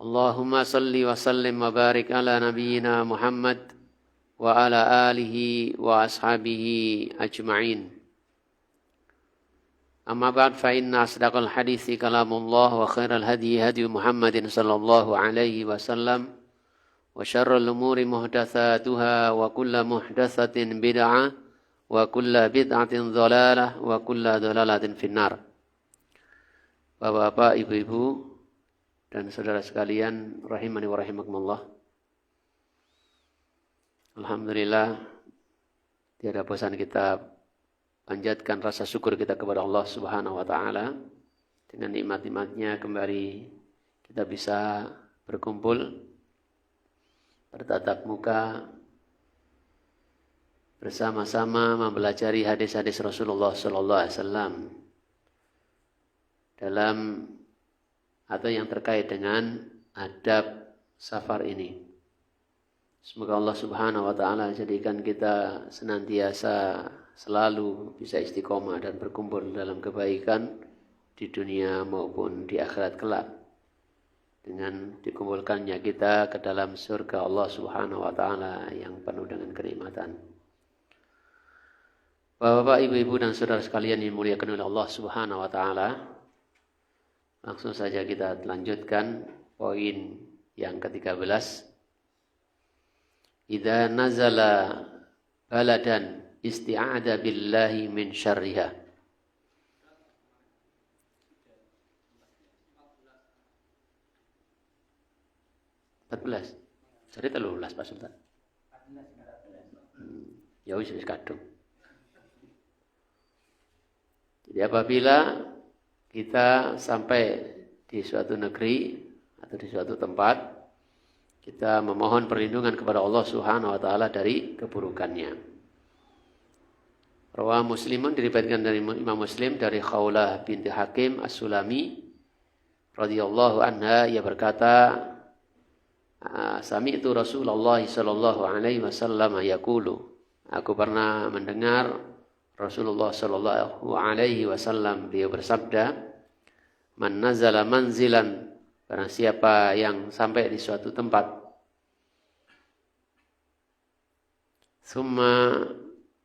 Allahumma salli wa sallim wa barik ala nabiyyina Muhammad wa ala alihi wa ashabihi ajma'in. Amma ba'd fa inna asdaqal hadithi kalamullah wa khairal hadi hadi Muhammadin sallallahu alaihi wasallam wa syarrul umuri muhdatsatuha wa kullu muhdatsatin bid'ah wa kullu bid'atin dhalalah wa kullu dhalalatin finnar. Bapak-bapak, ibu-ibu dan saudara sekalian rahimani wa rahimakumullah. Alhamdulillah, tiada bosan kita panjatkan rasa syukur kita kepada Allah Subhanahu wa taala. Dengan nikmat-nikmatnya kembali kita bisa berkumpul bertatap muka bersama-sama mempelajari hadis-hadis Rasulullah sallallahu alaihi wasallam dalam atau yang terkait dengan adab safar ini. Semoga Allah Subhanahu wa taala jadikan kita senantiasa selalu bisa istiqomah dan berkumpul dalam kebaikan di dunia maupun di akhirat kelak. Dengan dikumpulkannya kita ke dalam surga Allah Subhanahu wa taala yang penuh dengan kenikmatan. Bapak, ibu-ibu dan saudara sekalian yang dimuliakan oleh Allah Subhanahu wa taala, langsung saja kita lanjutkan poin yang ke-13. Idza nazala baladan isti'adha billahi min syarriha. Jadi 13 Pak Sultan. Ya wis kadung. Jadi apabila kita sampai di suatu negeri atau di suatu tempat, kita memohon perlindungan kepada Allah Subhanahu wa taala dari keburukannya. Rawah Muslimun diriwayatkan dari Imam Muslim dari Khawlah binti Hakim As-Sulami radhiyallahu anha, ia berkata, sami'tu Rasulullah sallallahu alaihi wasallam yaqulu, aku pernah mendengar Rasulullah sallallahu alaihi wasallam beliau bersabda, man nazala manzilan, barang siapa yang sampai di suatu tempat, summa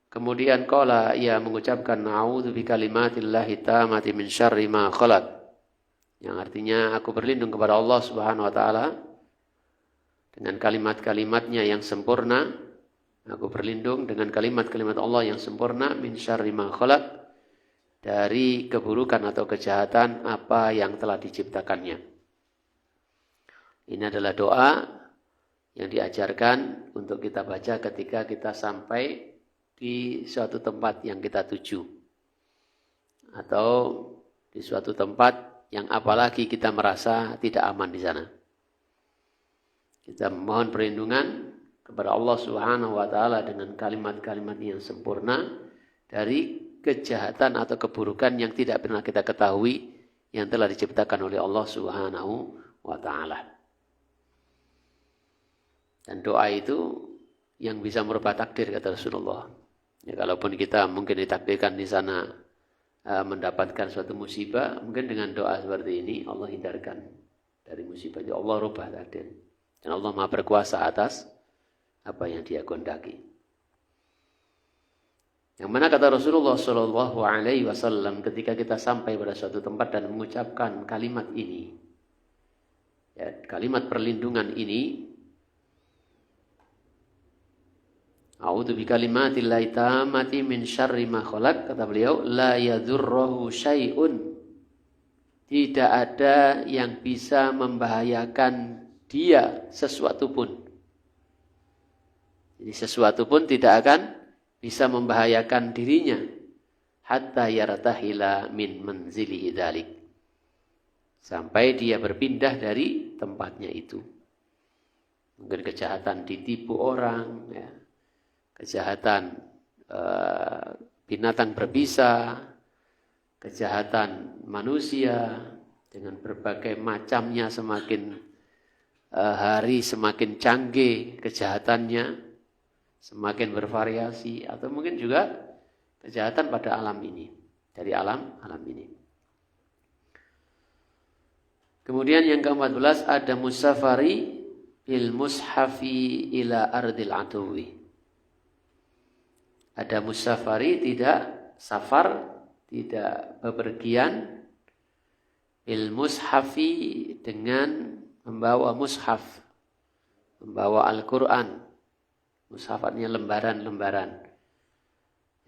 kemudian qala, ia mengucapkan a'udzu bikalimatillahi tammati min syarri ma khalaq, yang artinya aku berlindung kepada Allah Subhanahu wa taala dengan kalimat-kalimatnya yang sempurna. Aku berlindung dengan kalimat-kalimat Allah yang sempurna min syarri ma khalaq, dari keburukan atau kejahatan apa yang telah diciptakannya. Ini adalah doa yang diajarkan untuk kita baca ketika kita sampai di suatu tempat yang kita tuju, atau di suatu tempat yang apalagi kita merasa tidak aman di sana. Kita memohon perlindungan kepada Allah Subhanahu wa taala dengan kalimat-kalimat yang sempurna dari kejahatan atau keburukan yang tidak pernah kita ketahui yang telah diciptakan oleh Allah Subhanahu wa taala. Dan doa itu yang bisa merubah takdir, kata Rasulullah. Ya, kalaupun kita mungkin ditakdirkan di sana mendapatkan suatu musibah, mungkin dengan doa seperti ini Allah hindarkan dari musibah itu. Allah rubah takdir. Dan Allah Maha berkuasa atas apa yang Dia kehendaki. Yang mana kata Rasulullah sallallahu alaihi wasallam, ketika kita sampai pada suatu tempat dan mengucapkan kalimat ini, ya, kalimat perlindungan ini, a'udzu bikalimatillahi tammati min syarri ma khalaq, kata beliau, la yadurruhu syai'un, tidak ada yang bisa membahayakan dia sesuatu pun. Jadi sesuatu pun tidak akan bisa membahayakan dirinya hatta yartahila min manzilihi dzalik, sampai dia berpindah dari tempatnya itu. Mungkin kejahatan ditipu orang, ya, kejahatan binatang berbisa, kejahatan manusia dengan berbagai macamnya, semakin hari semakin canggih kejahatannya, semakin bervariasi, atau mungkin juga kejahatan pada alam ini, dari alam ini. Kemudian yang ke-14 ada musafari bil mushafi ila ardil aduwi. Ada musafari, tidak safar, tidak bepergian, bil mushafi dengan membawa mushaf, membawa Al-Quran. Mushaf artinya lembaran-lembaran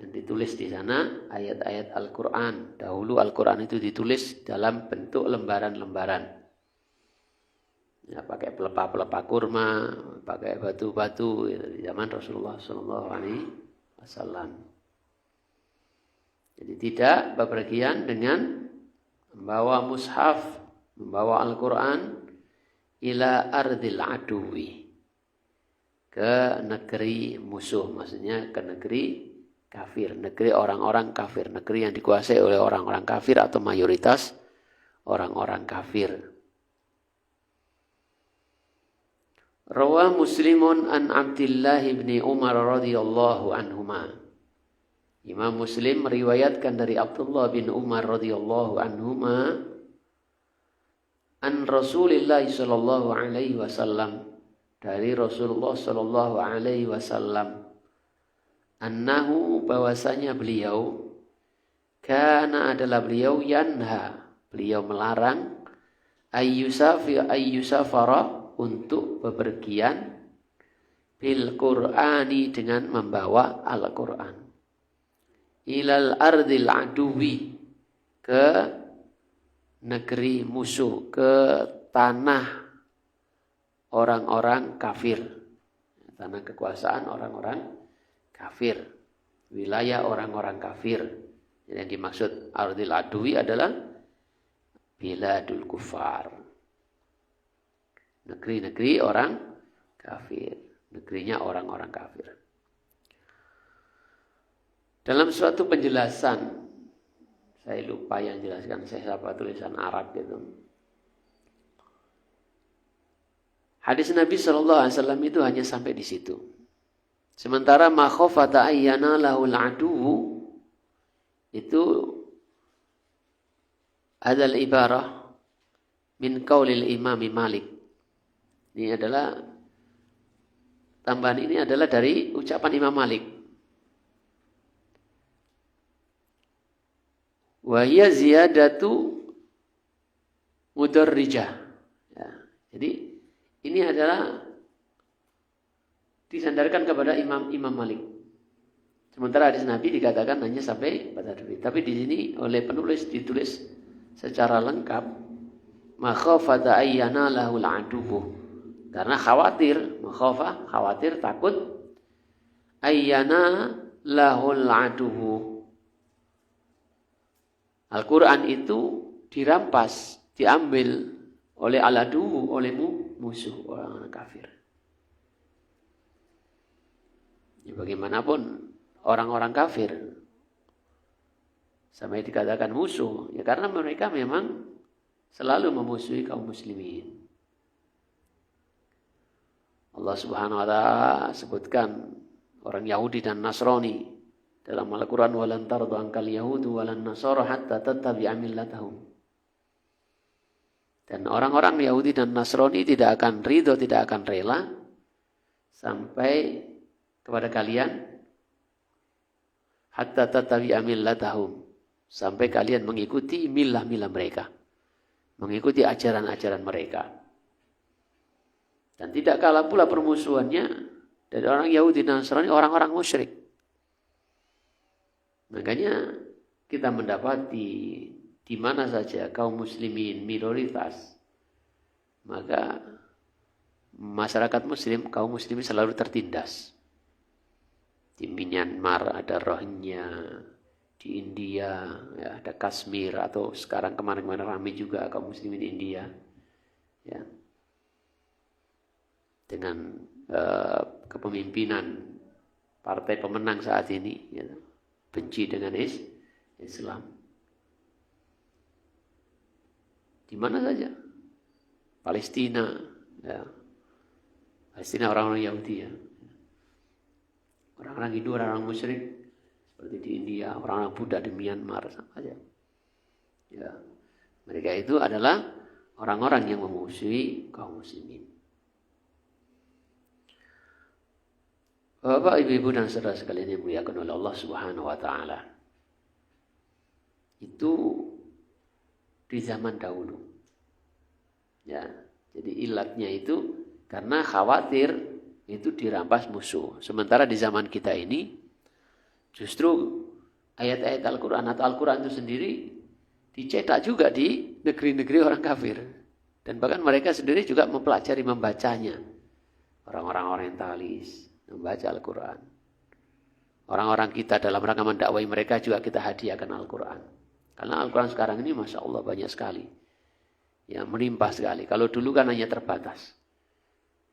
yang ditulis di sana ayat-ayat Al-Quran. Dahulu Al-Quran itu ditulis dalam bentuk lembaran-lembaran. Ya, pakai pelepah-pelepah kurma, pakai batu-batu ya, di zaman Rasulullah SAW. Jadi tidak bepergian dengan membawa mushaf, membawa Al-Quran ila ardil aduwi, ke negeri musuh, maksudnya ke negeri kafir, negeri orang-orang kafir, negeri yang dikuasai oleh orang-orang kafir atau mayoritas orang-orang kafir. Rawah Muslimun an Abdullah bin Umar radhiyallahu anhuma. Imam Muslim meriwayatkan dari Abdullah bin Umar radhiyallahu anhuma an Rasulillah sallallahu alaihi wasallam, dari Rasulullah sallallahu alaihi wasallam, annahu, bahwasanya beliau, kana adalah beliau, yanha, beliau melarang, ayyusafara, untuk bepergian, bil Qur'ani, dengan membawa Al-Quran, ilal ardil aduwi, ke negeri musuh, ke tanah orang-orang kafir, tanah kekuasaan orang-orang kafir, wilayah orang-orang kafir. Yang dimaksud ardil aduwi adalah biladul kufar, negeri-negeri orang kafir, negerinya orang-orang kafir. Dalam suatu penjelasan, saya lupa yang jelaskan, saya apa tulisan Arab gitu. Hadis Nabi SAW itu hanya sampai di situ. Sementara ma khafata ayyana lahul aduwu, itu adalah ibarah min qaulil Imam Malik. Ini adalah tambahan, ini adalah dari ucapan Imam Malik. Wa hiya ziyadatu mudarrijah. Ya, jadi ini adalah disandarkan kepada Imam Malik. Sementara hadis Nabi dikatakan hanya sampai pada Nabi. Tapi di sini oleh penulis ditulis secara lengkap makhafata ayyana lahul adubu. Karena khawatir, makhafah, khawatir, takut, ayyana lahul adubu, Al-Quran itu dirampas, diambil oleh al-adubu, oleh musuh, orang kafir. Ya, bagaimanapun orang-orang kafir sampai dikatakan musuh, ya karena mereka memang selalu memusuhi kaum muslimin. Allah Subhanahu wa taala sebutkan orang Yahudi dan Nasrani dalam Al-Qur'an, walan tardu ankal yahudu walan nasara hatta tattabi'a millatahum. Dan orang-orang Yahudi dan Nasrani tidak akan ridho, tidak akan rela sampai kepada kalian hatta tattabi'a millatahum, sampai kalian mengikuti milah-milah mereka, mengikuti ajaran-ajaran mereka. Dan tidak kalah pula permusuhannya dari orang Yahudi dan Nasrani, orang-orang musyrik. Makanya kita mendapati di mana saja kaum muslimin minoritas, maka masyarakat muslim, kaum muslimin selalu tertindas. Di Myanmar ada Rohingya, di India ya, ada Kashmir, atau sekarang kemarin-kemarin ramai juga kaum muslimin India. Ya. Dengan kepemimpinan partai pemenang saat ini, ya, benci dengan Islam. Di mana saja, Palestina, ya. Palestina orang-orang Yahudi, ya. Orang-orang Hindu, orang-orang musyrik seperti di India, orang-orang Buddha di Myanmar, sama saja. Ya, mereka itu adalah orang-orang yang memusuhi kaum muslimin. Bapak, ibu-ibu dan saudara sekalian yang dimuliakan oleh Allah Subhanahu wa taala. Itu di zaman dahulu. Ya, jadi ilatnya itu karena khawatir itu dirampas musuh. Sementara di zaman kita ini justru ayat-ayat Al-Qur'an atau Al-Qur'an itu sendiri dicetak juga di negeri-negeri orang kafir. Dan bahkan mereka sendiri juga mempelajari membacanya. Orang-orang orientalis membaca Al-Quran. Orang-orang kita dalam rangka mendakwai mereka juga kita hadiahkan Al-Quran. Karena Al-Quran sekarang ini Masya Allah banyak sekali. Ya, melimpah sekali. Kalau dulu kan hanya terbatas.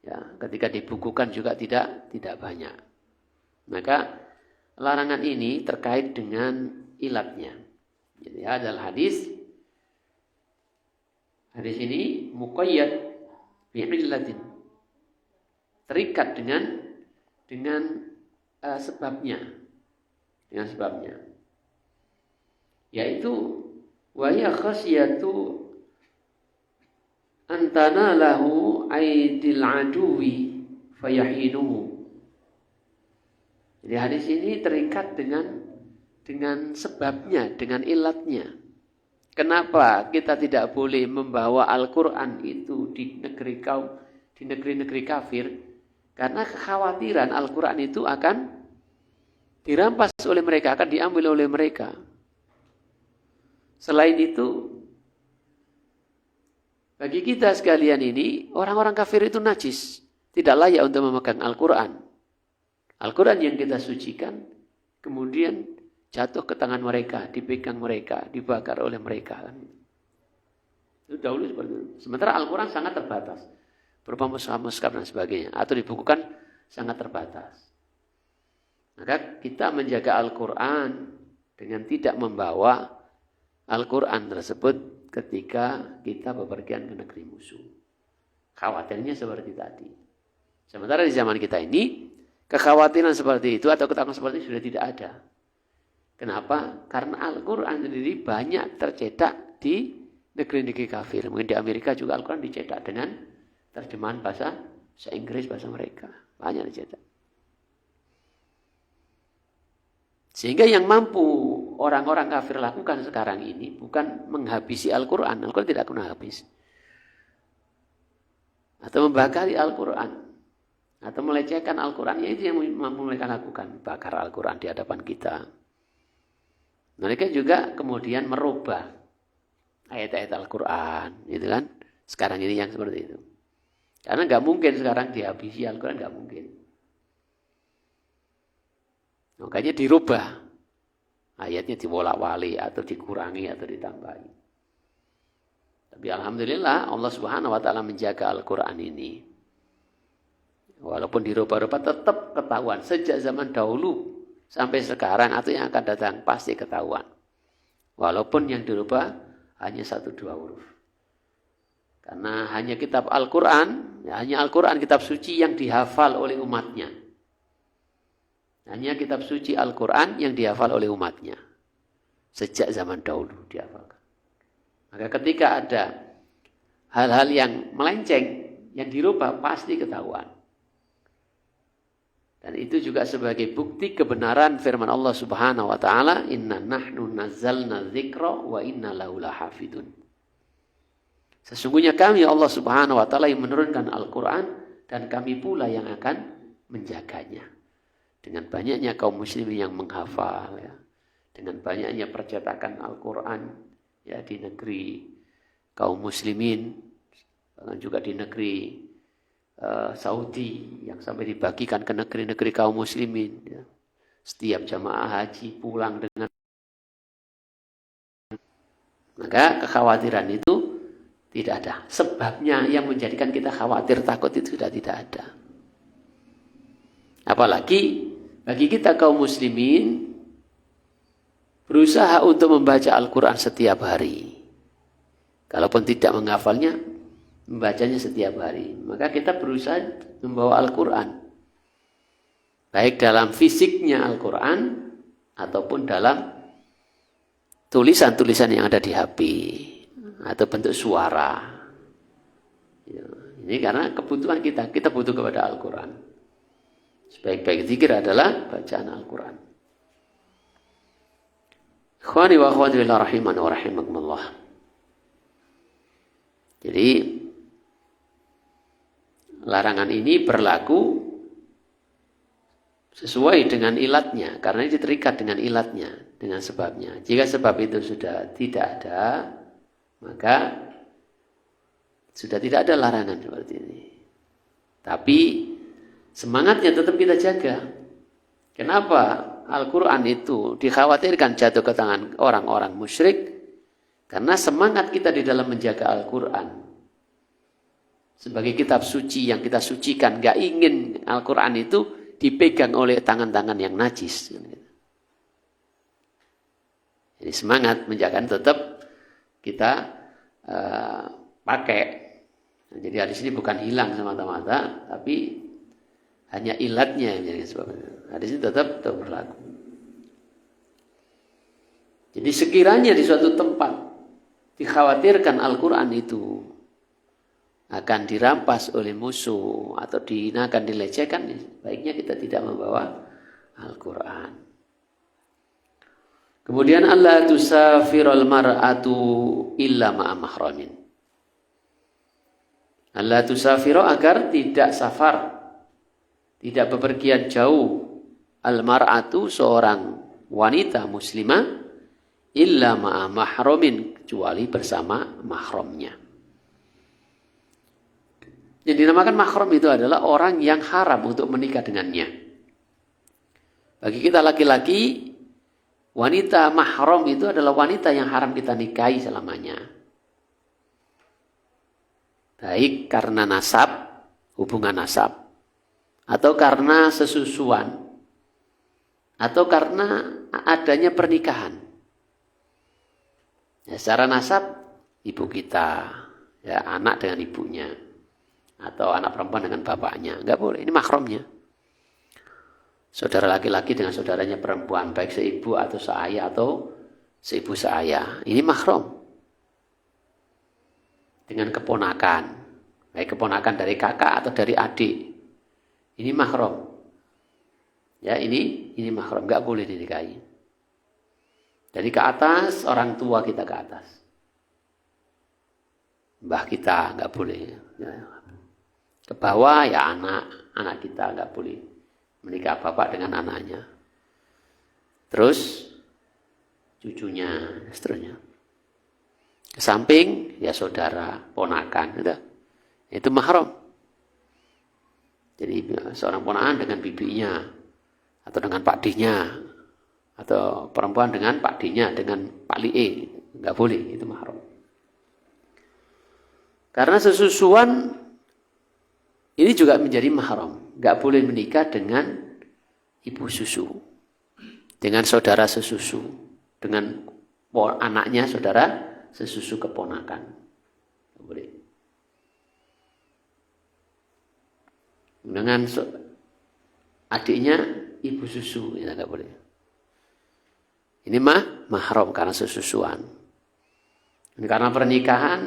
Ya, ketika dibukukan juga tidak banyak. Maka larangan ini terkait dengan ilatnya. Jadi adalah hadis ini muqayyad bi'illatin. Terikat dengan sebabnya, yaitu wa ya khasyatu antana lahu aidil aduwi fayahinuhu. Jadi hadis ini terikat dengan sebabnya, dengan ilatnya. Kenapa kita tidak boleh membawa Al-Quran itu di negeri-negeri kafir? Karena kekhawatiran Al-Quran itu akan dirampas oleh mereka, akan diambil oleh mereka. Selain itu, bagi kita sekalian ini, orang-orang kafir itu najis. Tidak layak untuk memegang Al-Quran. Al-Quran yang kita sucikan, kemudian jatuh ke tangan mereka, dipegang mereka, dibakar oleh mereka. Itu dahulu seperti itu. Sementara Al-Quran sangat terbatas. Berupa mushaf dan sebagainya. Atau dibukukan sangat terbatas. Maka kita menjaga Al-Quran dengan tidak membawa Al-Quran tersebut ketika kita bepergian ke negeri musuh. Khawatirnya seperti tadi. Sementara di zaman kita ini, kekhawatiran seperti itu atau ketakutan seperti itu sudah tidak ada. Kenapa? Karena Al-Quran sendiri banyak tercetak di negeri-negeri kafir. Mungkin di Amerika juga Al-Quran dicetak dengan terjemahan bahasa Inggris, bahasa mereka. Banyak dicetak. Sehingga yang mampu orang-orang kafir lakukan sekarang ini bukan menghabisi Al-Quran. Al-Quran tidak akan habis. Atau membakari Al-Quran. Atau melecehkan Al-Quran. Ya itu yang mampu mereka lakukan. Bakar Al-Quran di hadapan kita. Mereka juga kemudian merubah ayat-ayat Al-Quran. Gitu kan? Sekarang ini yang seperti itu. Karena nggak mungkin sekarang dihabisi Al-Quran, nggak mungkin. Makanya dirubah. Ayatnya dibolak-balik atau dikurangi atau ditambahi. Tapi alhamdulillah Allah Subhanahu wa taala menjaga Al-Quran ini. Walaupun dirubah-rubah tetap ketahuan. Sejak zaman dahulu sampai sekarang atau yang akan datang pasti ketahuan. Walaupun yang dirubah hanya 1-2 huruf. Karena hanya kitab Al-Quran, hanya Al-Quran kitab suci yang dihafal oleh umatnya. Hanya kitab suci Al-Quran yang dihafal oleh umatnya. Sejak zaman dahulu dihafalkan. Maka ketika ada hal-hal yang melenceng, yang dirubah pasti ketahuan. Dan itu juga sebagai bukti kebenaran firman Allah Subhanahu wa taala, "Inna nahnu nazzalna dzikra wa inna lahu lahafidun." Sesungguhnya kami Allah Subhanahu wa taala yang menurunkan Al-Quran dan kami pula yang akan menjaganya. Dengan banyaknya kaum muslimin yang menghafal, ya. Dengan banyaknya percetakan Al-Quran ya, di negeri kaum muslimin, bahkan juga di negeri Saudi yang sampai dibagikan ke negeri-negeri kaum muslimin. Ya. Setiap jamaah haji pulang dengan, maka kekhawatiran itu tidak ada. Sebabnya yang menjadikan kita khawatir, takut itu sudah tidak ada. Apalagi bagi kita kaum muslimin berusaha untuk membaca Al-Quran setiap hari. Kalaupun tidak menghafalnya, membacanya setiap hari. Maka kita berusaha membawa Al-Quran. Baik dalam fisiknya Al-Quran ataupun dalam tulisan-tulisan yang ada di HP. Atau bentuk suara. Ini karena kebutuhan kita butuh kepada Al-Quran. Sebaik-baik zikir adalah bacaan Al-Quran. Ikhwani wa akhwati fillah rahimani wa rahimakumullah. Jadi larangan ini berlaku sesuai dengan ilatnya, karena ini terikat dengan ilatnya, dengan sebabnya. Jika sebab itu sudah tidak ada, maka sudah tidak ada larangan seperti ini. Tapi semangatnya tetap kita jaga. Kenapa Al-Quran itu dikhawatirkan jatuh ke tangan orang-orang musyrik? Karena semangat kita di dalam menjaga Al-Quran sebagai kitab suci yang kita sucikan, gak ingin Al-Quran itu dipegang oleh tangan-tangan yang najis. Jadi semangat menjaga tetap kita pakai. Jadi hadis ini bukan hilang semata-mata, tapi hanya ilatnya yang menjadi sebabnya. Hadis ini tetap berlaku. Jadi sekiranya di suatu tempat dikhawatirkan Al-Quran itu akan dirampas oleh musuh atau dihinakan, dilecehkan, baiknya kita tidak membawa Al-Quran. Kemudian Allah tusafirul mar'atu illa ma'a mahramin. Allah tusafiru agar tidak safar, tidak bepergian jauh, al-mar'atu seorang wanita muslimah, illa ma'a mahramin, kecuali bersama mahramnya. Yang dinamakan mahram itu adalah orang yang haram untuk menikah dengannya. Bagi kita laki-laki, wanita mahram itu adalah wanita yang haram kita nikahi selamanya. Baik karena nasab, hubungan nasab, atau karena sesusuan, atau karena adanya pernikahan. Ya, secara nasab, ibu kita, ya, anak dengan ibunya, atau anak perempuan dengan bapaknya, enggak boleh. Ini mahramnya. Saudara laki-laki dengan saudaranya perempuan, baik seibu atau seayah atau seibu seayah, ini mahram. Dengan keponakan, baik keponakan dari kakak atau dari adik, ini mahram. Ya, ini mahram, enggak boleh dinikahi. Jadi ke atas, orang tua kita ke atas. Mbah kita enggak boleh. Ya. Ke bawah ya anak kita enggak boleh menikah bapak dengan anaknya. Terus cucunya, seterusnya. Ke samping ya saudara, ponakan, gitu. Itu mahram. Jadi seorang ponakan dengan bibinya atau dengan pakdinya, atau perempuan dengan pakdinya, dengan pak lie, enggak boleh, itu mahram. Karena sesusuan ini juga menjadi mahram. Enggak boleh menikah dengan ibu susu, dengan saudara sesusu, dengan anaknya saudara sesusu keponakan. Enggak boleh. Dengan adiknya ibu susu, ya enggak boleh. Ini mahram karena sesusuan. Ini karena pernikahan,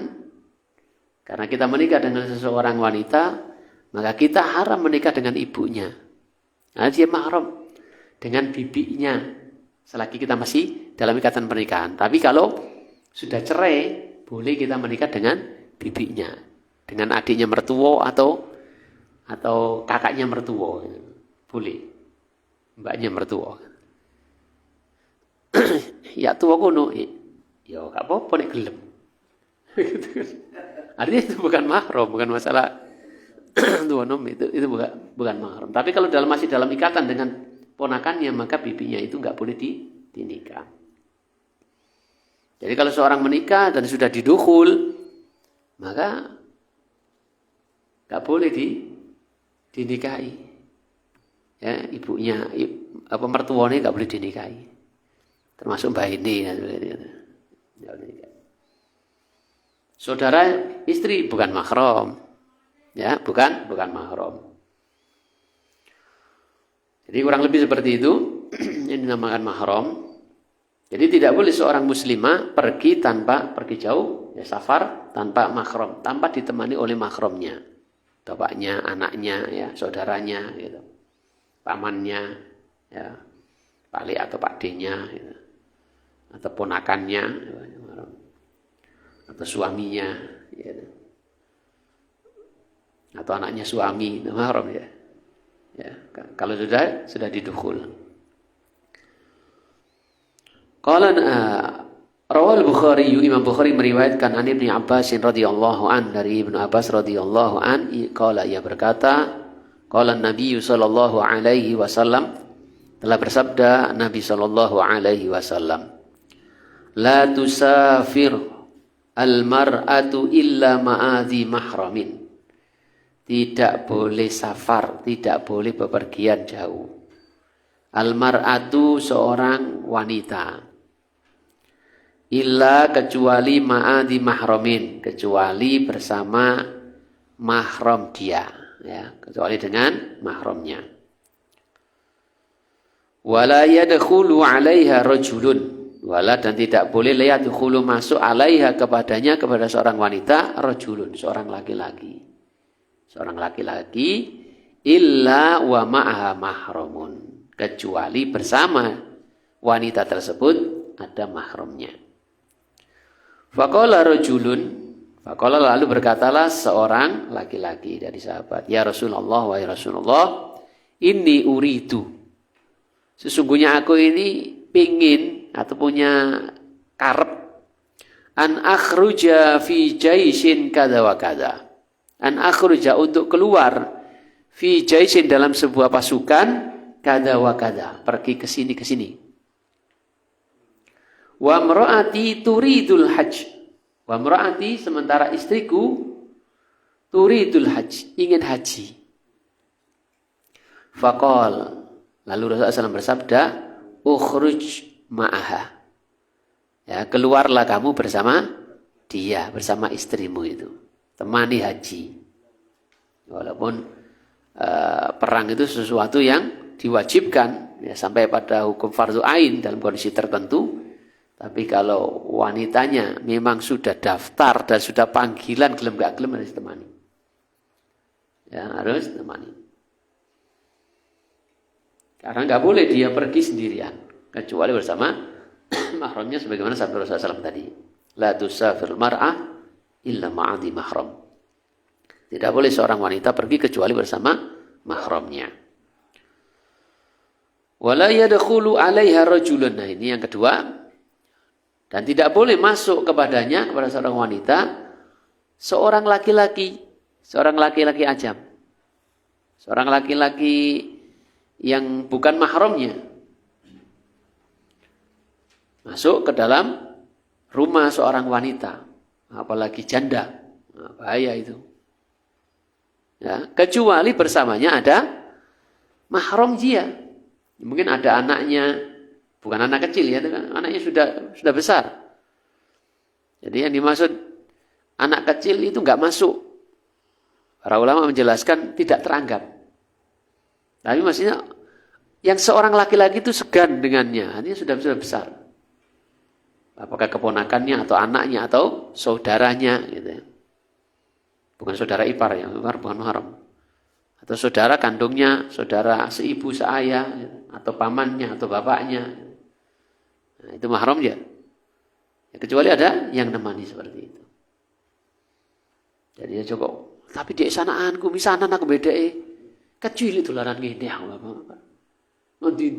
karena kita menikah dengan seseorang wanita, maka kita haram menikah dengan ibunya. Nah, dia mahram dengan bibinya selagi kita masih dalam ikatan pernikahan. Tapi kalau sudah cerai, boleh kita menikah dengan bibinya, dengan adiknya mertua atau kakaknya mertua. Boleh. Mbaknya mertua. Ya tua kuno. Ya gak apa-apa nek gelem. Artinya itu bukan mahram, bukan masalah tua nom, itu bukan mahram. Tapi kalau masih dalam ikatan dengan ponakannya, maka bibinya itu nggak boleh dinikah. Jadi kalau seorang menikah dan sudah didukhul, maka nggak boleh dinikahi. Ya, ibunya, mertuanya nggak boleh dinikahi. Termasuk mbak ini. Saudara istri bukan mahram. Ya, bukan mahram. Jadi kurang lebih seperti itu yang dinamakan mahram. Jadi tidak boleh seorang muslimah pergi jauh, ya safar tanpa mahram, tanpa ditemani oleh mahramnya. bapaknya, anaknya, ya, saudaranya, gitu. Pamannya, ya, Pak Le atau Pak D-nya, gitu. Atau ponakannya, atau suaminya, gitu. Atau anaknya suami, mahram ya. Ya, kalau sudah didukhul. Qala Rawal Bukhari, Imam Bukhari meriwayatkan an Ibnu Abbas radhiyallahu an, dari Ibnu Abbas radhiyallahu an, qala, ia berkata, qala Nabi sallallahu alaihi wasallam, telah bersabda Nabi sallallahu alaihi wasallam, la tusafir al-mar'atu illa ma'adhi mahramin. Tidak boleh safar, tidak boleh bepergian jauh. Al-mar'atu seorang wanita. Illa kecuali ma'adhi mahramin, kecuali bersama mahram dia, ya, kecuali dengan mahramnya. Wala yadkhulu 'alaiha rajulun, wala, dan tidak boleh yadkhulu masuk 'alaiha kepadanya, kepada seorang wanita, rajulun, seorang laki-laki. Seorang laki-laki illa wa ma'aha mahramun, kecuali bersama wanita tersebut ada mahramnya. Faqala rajulun, faqala, lalu berkatalah seorang laki-laki dari sahabat, ya Rasulullah, wahai Rasulullah, inni uridu, sesungguhnya aku ini pingin atau punya karep, an akhruja fi jaisin kada wa kada, an akhruja, untuk keluar, fi jaisin, dalam sebuah pasukan, kada wa kada, pergi ke sini ke sini. Wa mraati turidul hajj, wa mraati, sementara istriku, turidul hajj, ingin haji. Faqal, lalu Rasulullah SAW bersabda, ukhruj ma'aha, ya, keluarlah kamu bersama dia, bersama istrimu itu, temani haji. Walaupun perang itu sesuatu yang diwajibkan, ya, sampai pada hukum fardhu ain dalam kondisi tertentu. Tapi kalau wanitanya memang sudah daftar dan sudah panggilan, gelem gak gelem, harus temani. Ya, harus temani. Karena nggak boleh dia pergi sendirian, kecuali bersama mahramnya, sebagaimana sabda Rasulullah SAW tadi. La tusafir mar'ah illa ma'adhi mahram. Tidak boleh seorang wanita pergi kecuali bersama mahramnya. Wala yadkhulu 'alaiha rajulun. Nah, ini yang kedua. Dan tidak boleh masuk kepadanya, kepada seorang wanita, seorang laki-laki ajam. Seorang laki-laki yang bukan mahramnya. Masuk ke dalam rumah seorang wanita, apalagi janda. Nah, bahaya itu. Ya, kecuali bersamanya ada mahram dia. Mungkin ada anaknya, bukan anak kecil ya, anaknya sudah besar. Jadi yang dimaksud anak kecil itu nggak masuk. Para ulama menjelaskan tidak teranggap. Tapi maksudnya yang seorang laki-laki itu segan dengannya, ini sudah besar. Apakah keponakannya atau anaknya atau saudaranya, gitu. Bukan saudara ipar ya, bukan mahram. Atau saudara kandungnya, saudara seibu seayah, atau pamannya atau bapaknya. Nah, itu mahram ya. Kecuali ada yang nemani seperti itu. Jadi ya cukup. Tapi di sanaanku, misanan aku beda kecil itu laran ngene aku. Ndi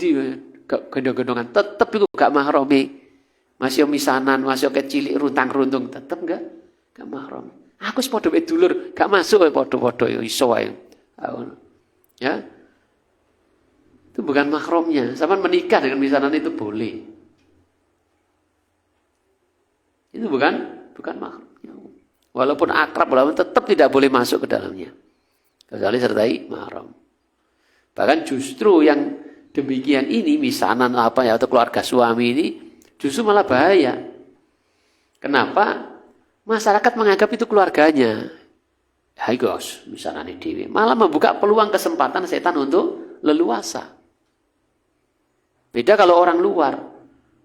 gendong-gendongan tetep iku gak mahrami. Masih misanan, masih kecil runtang-runtung tetep gak mahram. Aku wis padha wae dulur, gak masuk padha-padha ya iso wae. Ya. Itu bukan mahramnya. Sampeyan menikah dengan misanan itu boleh. Itu bukan mahram. Walaupun akrab, walaupun tetap tidak boleh masuk ke dalamnya. Kecuali sertai mahram. Bahkan justru yang demikian ini, misanan apa ya, atau keluarga suami ini, justru malah bahaya. Kenapa? Masyarakat menganggap itu keluarganya. Hai gos, misanan ini malah membuka peluang kesempatan setan untuk leluasa. Beda kalau orang luar.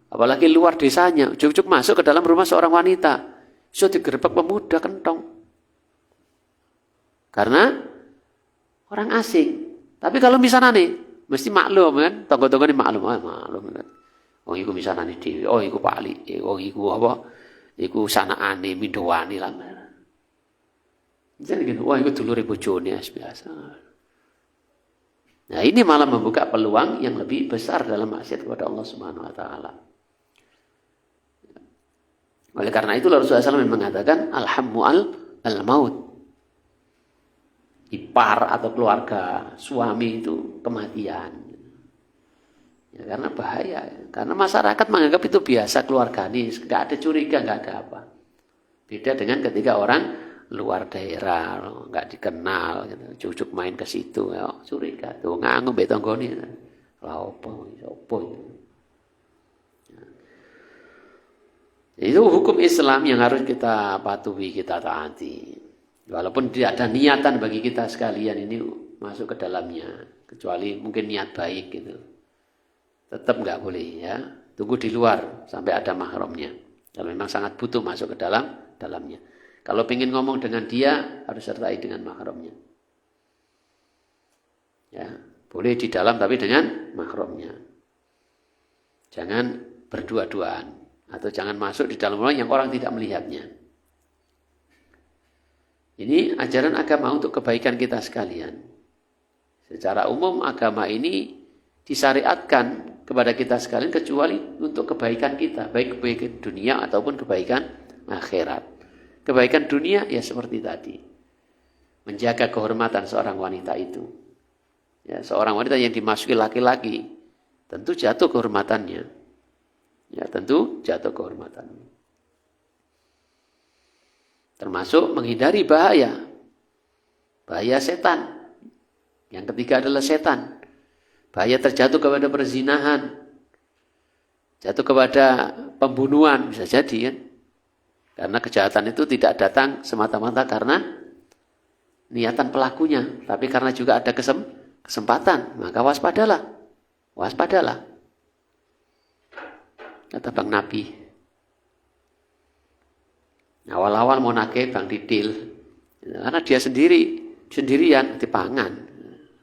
Apalagi luar desanya, juk-juk masuk ke dalam rumah seorang wanita. So digerebek pemuda kentong. Karena orang asing. Tapi kalau misalnya nih, mesti maklum kan, tonggo-tonggo ini maklum kan. Oh iku misalnya nih dewi, oh iku Pak Ali, oh iku apa, iku sanaane mindowani lah. Jadi gitu, wah iku dulure bojone biasa. Nah ini malah membuka peluang yang lebih besar dalam maksiat kepada Allah Subhanahu Wa Taala. Oleh karena itu Rasulullah SAW mengatakan alhammu al-maut. Ipar atau keluarga suami itu kematian. Ya, karena bahaya. Karena masyarakat menganggap itu biasa keluarga ini. Nggak ada curiga, nggak ada apa. Beda dengan ketika orang luar daerah, nggak dikenal, gitu. Cucuk main ke situ, ya, curiga. Tuh nganggu betonggoni. Lah opo itu. Itu hukum Islam yang harus kita patuhi, kita taati. Walaupun tidak ada niatan bagi kita sekalian ini masuk ke dalamnya. Kecuali mungkin niat baik gitu. Tetap nggak boleh ya. Tunggu di luar sampai ada mahramnya. Kalau memang sangat butuh masuk ke dalamnya. Kalau ingin ngomong dengan dia harus sertai dengan mahramnya. Ya, boleh di dalam tapi dengan mahramnya. Jangan berdua-duaan. Atau jangan masuk di dalam ruang yang orang tidak melihatnya. Ini ajaran agama untuk kebaikan kita sekalian. Secara umum agama ini disyariatkan kepada kita sekalian kecuali untuk kebaikan kita. Baik kebaikan dunia ataupun kebaikan akhirat. Kebaikan dunia ya seperti tadi. Menjaga kehormatan seorang wanita itu. Ya, seorang wanita yang dimasuki laki-laki tentu jatuh kehormatannya. Ya tentu jatuh kehormatan. Termasuk menghindari bahaya. Bahaya setan. Yang ketiga adalah setan. Bahaya terjatuh kepada perzinahan. Jatuh kepada pembunuhan bisa jadi kan. Karena kejahatan itu tidak datang semata-mata karena niatan pelakunya. Tapi karena juga ada kesempatan. Maka waspadalah. Waspadalah. Kata Bang Nabi. Awal-awal mau nake Bang Didil. Karena dia sendirian dipangan.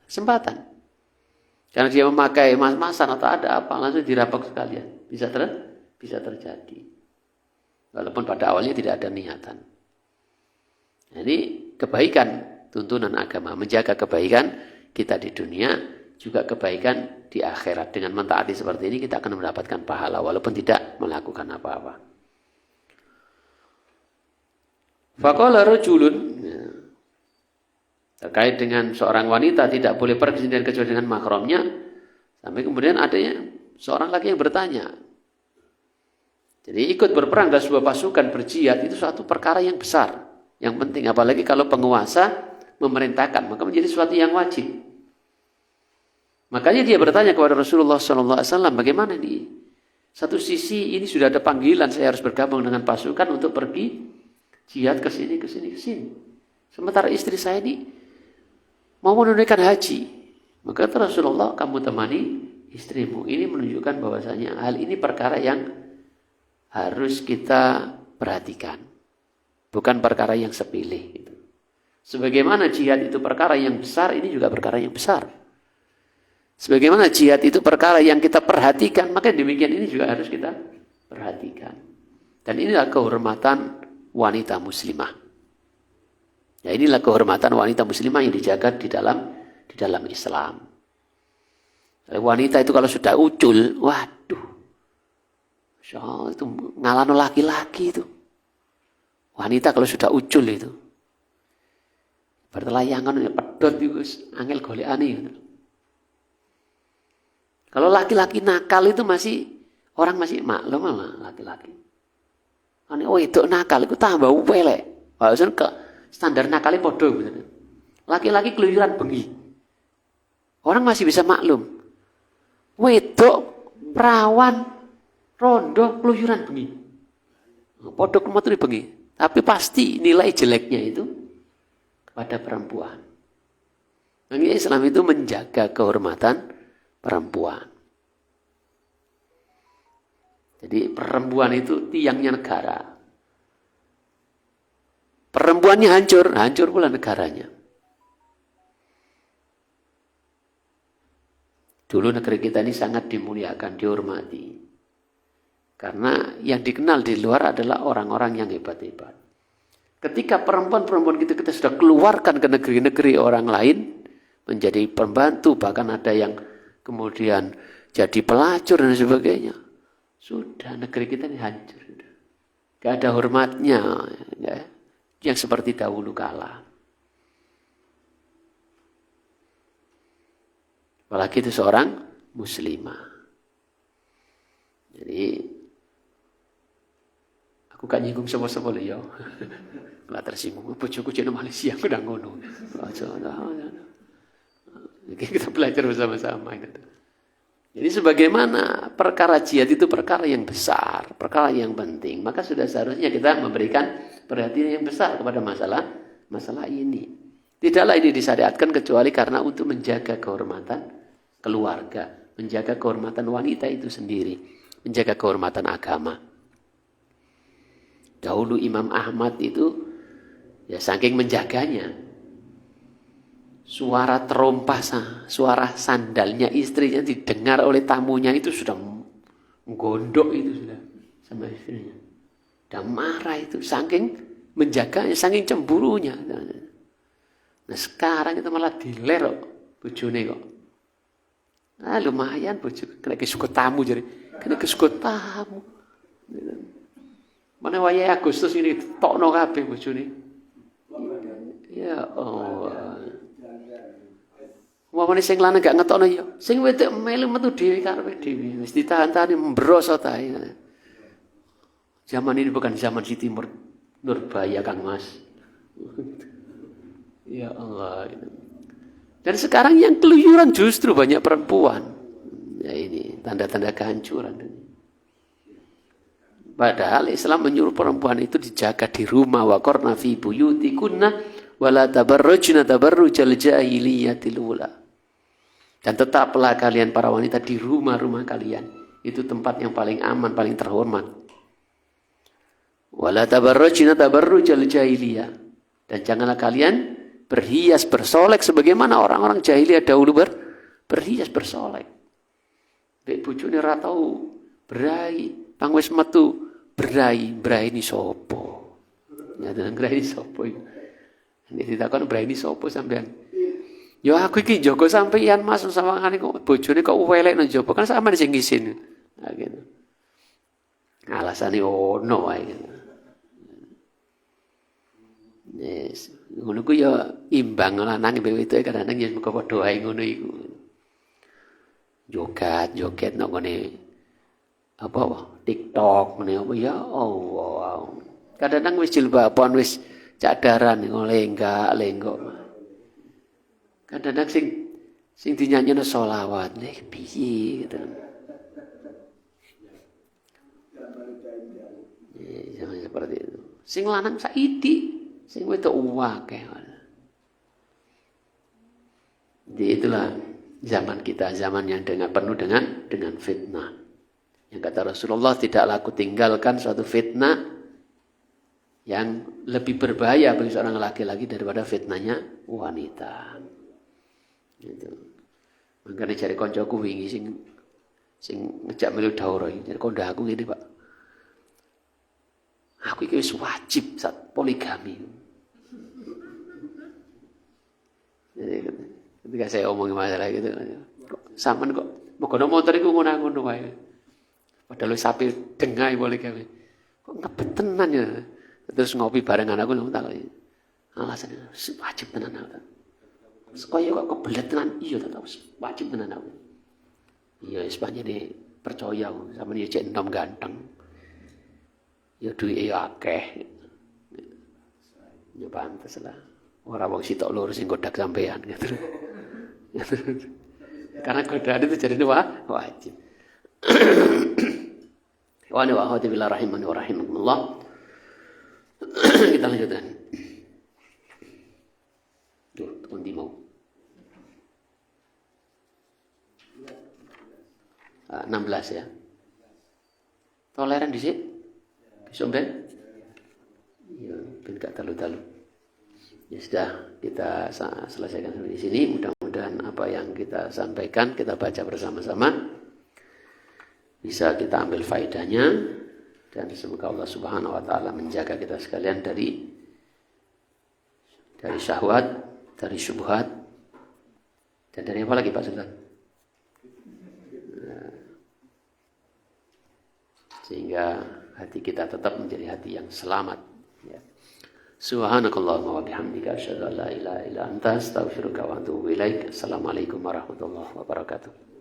Kesempatan. Karena dia memakai mas-masan atau ada apa, langsung dirampok sekalian. Bisa terjadi. Walaupun pada awalnya tidak ada niatan. Nah, ini kebaikan tuntunan agama. Menjaga kebaikan kita di dunia, juga kebaikan di akhirat. Dengan mentaati seperti ini kita akan mendapatkan pahala walaupun tidak melakukan apa-apa. Faqala rajulun, terkait dengan seorang wanita tidak boleh pergi sendirian kecuali dengan mahramnya, sampai kemudian adanya seorang laki yang bertanya. Jadi ikut berperang dalam sebuah pasukan berjihad itu suatu perkara yang besar, yang penting, apalagi kalau penguasa memerintahkan, maka menjadi sesuatu yang wajib. Makanya dia bertanya kepada Rasulullah SAW, bagaimana nih? Satu sisi ini sudah ada panggilan, saya harus bergabung dengan pasukan untuk pergi jihad ke sini. Sementara istri saya ini mau menunaikan haji. Maka Rasulullah, kamu temani istrimu. Ini menunjukkan bahwasanya hal ini perkara yang harus kita perhatikan. Bukan perkara yang sepele. Sebagaimana jihad itu perkara yang besar, ini juga perkara yang besar. Sebagaimana jihad itu perkara yang kita perhatikan, maka demikian ini juga harus kita perhatikan. Dan inilah kehormatan wanita muslimah. Ya, inilah kehormatan wanita muslimah yang dijaga di dalam Islam. Wanita itu kalau sudah ucul, waduh, itu ngalano laki-laki itu. Wanita kalau sudah ucul itu, bertelayangan pedot itu angel golekane gitu. Kalau laki-laki nakal itu orang masih maklum lah laki-laki. Oh itu nakal itu tambah upelek. Maksudnya ke standar nakalnya podo gitu. Laki-laki keluyuran bengi. Orang masih bisa maklum. Wedok perawan rondo keluyuran bengi. Podo kemotor bengi. Tapi pasti nilai jeleknya itu kepada perempuan. Makanya Islam itu menjaga kehormatan perempuan. Jadi perempuan itu tiangnya negara. Perempuannya hancur pula negaranya. Dulu negeri kita ini sangat dimuliakan, dihormati. Karena yang dikenal di luar adalah orang-orang yang hebat-hebat. Ketika perempuan-perempuan kita sudah keluarkan ke negeri-negeri orang lain, menjadi pembantu, bahkan ada yang kemudian jadi pelacur dan sebagainya. Sudah, negeri kita ini hancur. Gak ada hormatnya, ya, yang seperti dahulu kala. Apalagi itu seorang muslimah. Jadi aku gak nyinggung sama-sama ya. Gak tersinggung. Bojoku jeneng Malaysia aku udah ngono. Kita belajar bersama-sama. Jadi sebagaimana perkara jihad itu perkara yang besar, perkara yang penting, maka sudah seharusnya kita memberikan perhatian yang besar kepada masalah ini. Tidaklah ini disyariatkan kecuali karena untuk menjaga kehormatan keluarga, menjaga kehormatan wanita itu sendiri, menjaga kehormatan agama. Dahulu Imam Ahmad itu ya saking menjaganya, suara terompah, suara sandalnya istrinya didengar oleh tamunya itu sudah gondok itu sudah sama istrinya. Dan marah itu saking menjaganya, saking cemburunya. Nah sekarang itu malah diler kok bojone kok. Ah lumayan bojo kena kesuka tamu jadi. Kena kesuka tamu. Mana wayahe Agustus ini tokno kabeh bojone. Ya Allah. Wong sing lanang gak ngetokno ya. Sing wedok melu metu dhewe karepe dhewe. Wis ditahan-tahan mbroso ta. Zaman ini bukan zaman Siti Nurbaya Kang Mas. Ya Allah. Dan sekarang yang keluyuran justru banyak perempuan. Ya ini tanda-tanda kehancuran. Padahal Islam menyuruh perempuan itu dijaga di rumah, waqarna fi buyutikunna wala tabarrujna tabarrujal jahiliyatil ula. Dan tetaplah kalian para wanita di rumah-rumah kalian. Itu tempat yang paling aman, paling terhormat. Wala tabarrujna tabarrujal jahiliyah. Dan janganlah kalian berhias, bersolek sebagaimana orang-orang jahiliyah dahulu berhias, bersolek. Bek bojone ora tau berai, pang wis metu berai ini sapa? Ya tenan berai sapa iki. Nek ditakon berai sapa sampean? Ya aku iki jaga sampeyan Mas sawangane kok bojone kok welek nang jaba kan sampean sing ngisin. Nah gitu. Alasane ono wae gitu. Yes, ngono ku ya imbang lanang mbek wedok kadang-kadang ya muga padha wae ngono iku. Joget nang ngene apa TikTok ngene apa ya Allah. Kadang-kadang wis jilbaban wis cadaran lenggak. Kadang-kadang sing dinyanyine selawat nek piye gitu. Ya, seperti itu. Sing lanang saiki sing wedok akeh. Jadi itulah zaman kita, zaman yang penuh dengan fitnah. Yang kata Rasulullah, tidaklah aku tinggalkan suatu fitnah yang lebih berbahaya bagi seorang laki-laki daripada fitnahnya wanita. Gitu. Makanya cari koncoku wingi sing ngejak melu daura iki. Cari kondah aku ngene, Pak. Aku iki wis wajib saat poligami. Jadi ketika saya omongin masalah gitu, sampean kok mogono motor iku ngono-ngono wae. Padahal sapi dengai poligami. Kok ngebet tenan ya. Terus ngopi barengan aku nang tak alasannya wajib tenan aku. Kaya kok kebelet tenan iya ta wajib tenan aku. Iya wis panjenengan percaya sampeyan ya cek enom ganteng. Ya duwe akeh. Ya pantes lah. Ora wong sitok loro sing godak sampean gitu. Karena godaan itu jadi wajib. Wa ana wa billah rahimani wa rahimakumullah. Kita lanjutkan. Tuh, undi mau. 16 ya. Toleran di sini. Somben? Ya, ben gak talu-talu. Ya sudah, kita selesaikan sampai di sini. Mudah-mudahan mudah-mudahan apa yang kita sampaikan, kita baca bersama-sama, bisa kita ambil faedahnya, dan semoga Allah Subhanahu wa Ta'ala menjaga kita sekalian dari syahwat, dari syubhat, dan dari apa lagi Pak Sultan? Sehingga hati kita tetap menjadi hati yang selamat. Ya. Subhanakallahumma wa bihamdika asyhadu an la ilaha illa anta astaghfiruka wa atubu ilaik. Assalamualaikum warahmatullahi wabarakatuh.